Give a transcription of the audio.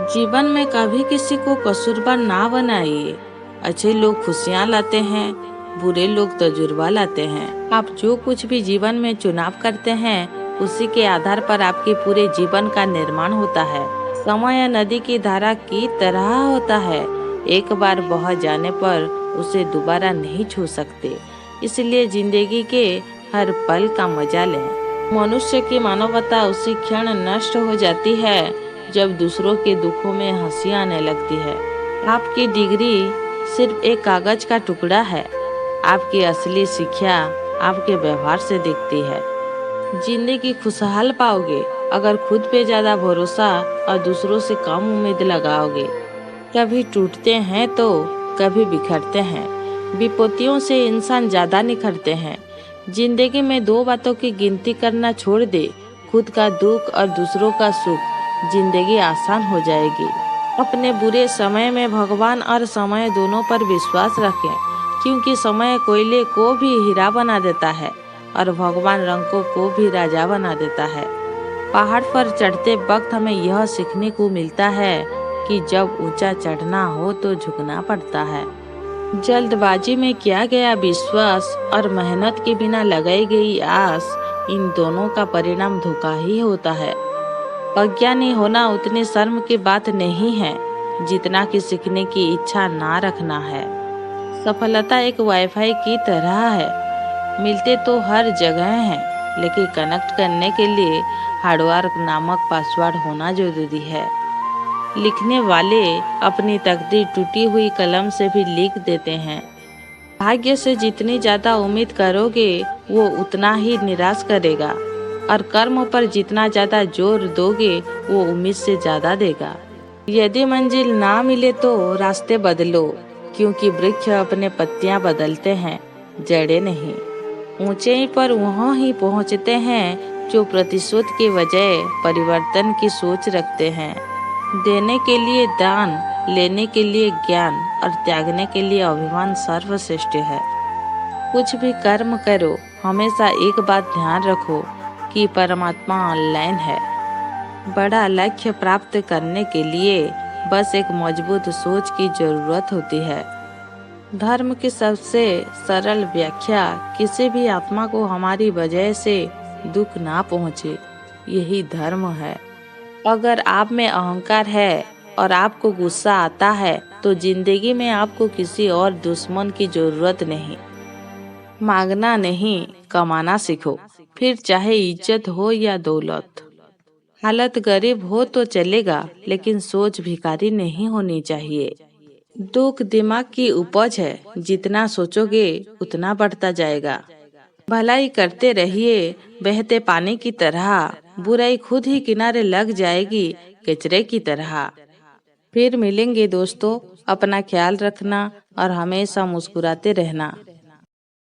जीवन में कभी किसी को कसूरवार ना बनाइए। अच्छे लोग खुशियाँ लाते हैं, बुरे लोग तजुर्बा लाते हैं। आप जो कुछ भी जीवन में चुनाव करते हैं, उसी के आधार पर आपके पूरे जीवन का निर्माण होता है। समय या नदी की धारा की तरह होता है, एक बार बह जाने पर उसे दोबारा नहीं छू सकते। इसलिए जिंदगी के हर पल का मजा लें। मनुष्य की मानवता उसी क्षण नष्ट हो जाती है जब दूसरों के दुखों में हंसी आने लगती है। आपकी डिग्री सिर्फ एक कागज का टुकड़ा है। आपकी असली शिक्षा आपके व्यवहार से दिखती है। जिंदगी खुशहाल पाओगे अगर खुद पे ज्यादा भरोसा और दूसरों से कम उम्मीद लगाओगे। कभी टूटते हैं तो कभी बिखरते हैं। विपत्तियों से इंसान ज्यादा निखरते हैं। जिंदगी में दो बातों की गिनती करना छोड़ दे, खुद का दुख और दूसरों का सुख। जिंदगी आसान हो जाएगी। अपने बुरे समय में भगवान और समय दोनों पर विश्वास रखें, क्योंकि समय कोयले को भी हीरा बना देता है और भगवान रंगों को भी राजा बना देता है। पहाड़ पर चढ़ते वक्त हमें यह सीखने को मिलता है कि जब ऊंचा चढ़ना हो तो झुकना पड़ता है। जल्दबाजी में किया गया विश्वास और मेहनत के बिना लगाई गई आस, इन दोनों का परिणाम धोखा ही होता है। अज्ञानी होना उतनी शर्म की बात नहीं है जितना कि सीखने की इच्छा ना रखना है। सफलता एक वाईफाई की तरह है, मिलते तो हर जगह हैं, लेकिन कनेक्ट करने के लिए हार्डवर्क नामक पासवर्ड होना जरूरी है। लिखने वाले अपनी तकदीर टूटी हुई कलम से भी लिख देते हैं। भाग्य से जितनी ज्यादा उम्मीद करोगे वो उतना ही निराश करेगा, और कर्म पर जितना ज्यादा जोर दोगे वो उम्मीद से ज्यादा देगा। यदि मंजिल ना मिले तो रास्ते बदलो, क्योंकि वृक्ष अपने पत्तियां बदलते हैं, जड़ें नहीं। ऊंचाई पर वहाँ ही पहुँचते हैं जो प्रतिशोध के बजाय परिवर्तन की सोच रखते हैं। देने के लिए दान, लेने के लिए ज्ञान और त्यागने के लिए अभिमान सर्वश्रेष्ठ है। कुछ भी कर्म करो, हमेशा एक बात ध्यान रखो कि परमात्मा ऑनलाइन है। बड़ा लक्ष्य प्राप्त करने के लिए बस एक मजबूत सोच की जरूरत होती है। धर्म की सबसे सरल व्याख्या, किसी भी आत्मा को हमारी वजह से दुख ना पहुँचे, यही धर्म है। अगर आप में अहंकार है और आपको गुस्सा आता है तो जिंदगी में आपको किसी और दुश्मन की जरूरत नहीं। मांगना नहीं, कमाना सीखो, फिर चाहे इज्जत हो या दौलत। हालत गरीब हो तो चलेगा, लेकिन सोच भिखारी नहीं होनी चाहिए। दुख दिमाग की उपज है, जितना सोचोगे उतना बढ़ता जाएगा। भलाई करते रहिए बहते पानी की तरह, बुराई खुद ही किनारे लग जाएगी कचरे की तरह। फिर मिलेंगे दोस्तों, अपना ख्याल रखना और हमेशा मुस्कुराते रहना।